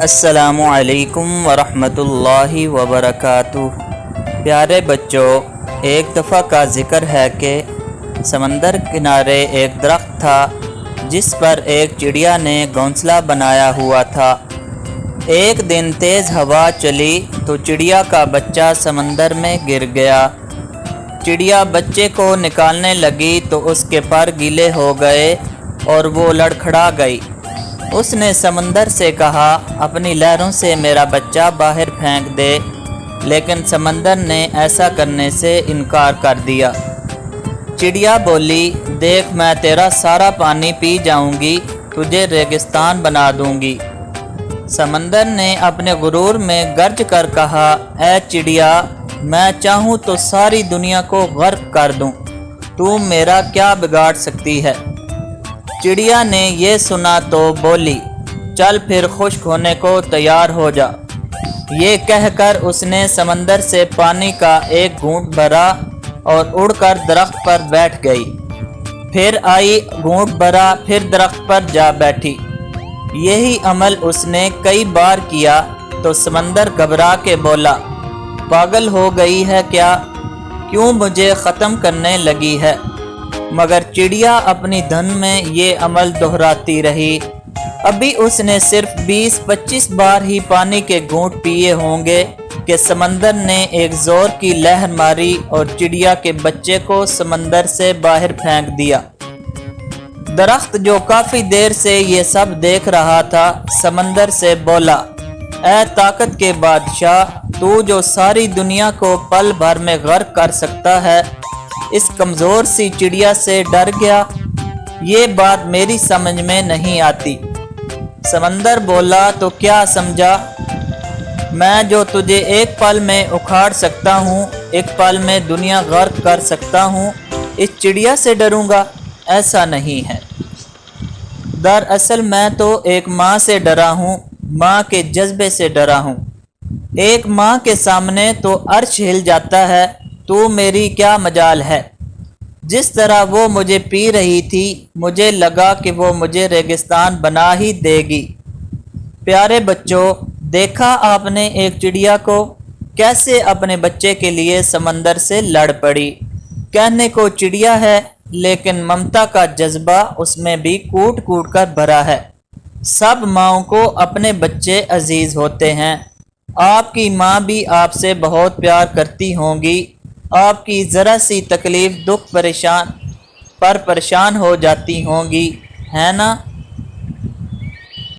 السلام علیکم ورحمۃ اللہ وبرکاتہ۔ پیارے بچوں، ایک دفعہ کا ذکر ہے کہ سمندر کنارے ایک درخت تھا جس پر ایک چڑیا نے گھونسلہ بنایا ہوا تھا۔ ایک دن تیز ہوا چلی تو چڑیا کا بچہ سمندر میں گر گیا۔ چڑیا بچے کو نکالنے لگی تو اس کے پر گیلے ہو گئے اور وہ لڑکھڑا گئی۔ اس نے سمندر سے کہا، اپنی لہروں سے میرا بچہ باہر پھینک دے، لیکن سمندر نے ایسا کرنے سے انکار کر دیا۔ چڑیا بولی، دیکھ میں تیرا سارا پانی پی جاؤں گی، تجھے ریگستان بنا دوں گی۔ سمندر نے اپنے غرور میں گرج کر کہا، اے چڑیا، میں چاہوں تو ساری دنیا کو غرق کر دوں، تو میرا کیا بگاڑ سکتی ہے؟ چڑیا نے یہ سنا تو بولی، چل پھر خشک ہونے کو تیار ہو جا۔ یہ کہہ کر اس نے سمندر سے پانی کا ایک گھونٹ بھرا اور اڑ کر درخت پر بیٹھ گئی۔ پھر آئی، گھونٹ بھرا، پھر درخت پر جا بیٹھی۔ یہی عمل اس نے کئی بار کیا تو سمندر گھبرا کے بولا، پاگل ہو گئی ہے کیا؟ کیوں مجھے ختم کرنے لگی ہے؟ مگر چڑیا اپنی دھن میں یہ عمل دہراتی رہی۔ ابھی اس نے صرف 20-25 بار ہی پانی کے گھونٹ پیے ہوں گے کہ سمندر نے ایک زور کی لہر ماری اور چڑیا کے بچے کو سمندر سے باہر پھینک دیا۔ درخت جو کافی دیر سے یہ سب دیکھ رہا تھا، سمندر سے بولا، اے طاقت کے بادشاہ، تو جو ساری دنیا کو پل بھر میں غرق کر سکتا ہے، اس کمزور سی چڑیا سے ڈر گیا؟ یہ بات میری سمجھ میں نہیں آتی۔ سمندر بولا، تو کیا سمجھا؟ میں جو تجھے ایک پل میں اکھاڑ سکتا ہوں، ایک پل میں دنیا غرق کر سکتا ہوں، اس چڑیا سے ڈروں گا؟ ایسا نہیں ہے۔ دراصل میں تو ایک ماں سے ڈرا ہوں، ماں کے جذبے سے ڈرا ہوں۔ ایک ماں کے سامنے تو عرش ہل جاتا ہے، تو میری کیا مجال ہے؟ جس طرح وہ مجھے پی رہی تھی، مجھے لگا کہ وہ مجھے ریگستان بنا ہی دے گی۔ پیارے بچوں، دیکھا آپ نے ایک چڑیا کو کیسے اپنے بچے کے لیے سمندر سے لڑ پڑی۔ کہنے کو چڑیا ہے، لیکن ممتا کا جذبہ اس میں بھی کوٹ کوٹ کر بھرا ہے۔ سب ماؤں کو اپنے بچے عزیز ہوتے ہیں۔ آپ کی ماں بھی آپ سے بہت پیار کرتی ہوں گی، آپ کی ذرا سی تکلیف دکھ پریشان ہو جاتی ہوں گی، ہے نا؟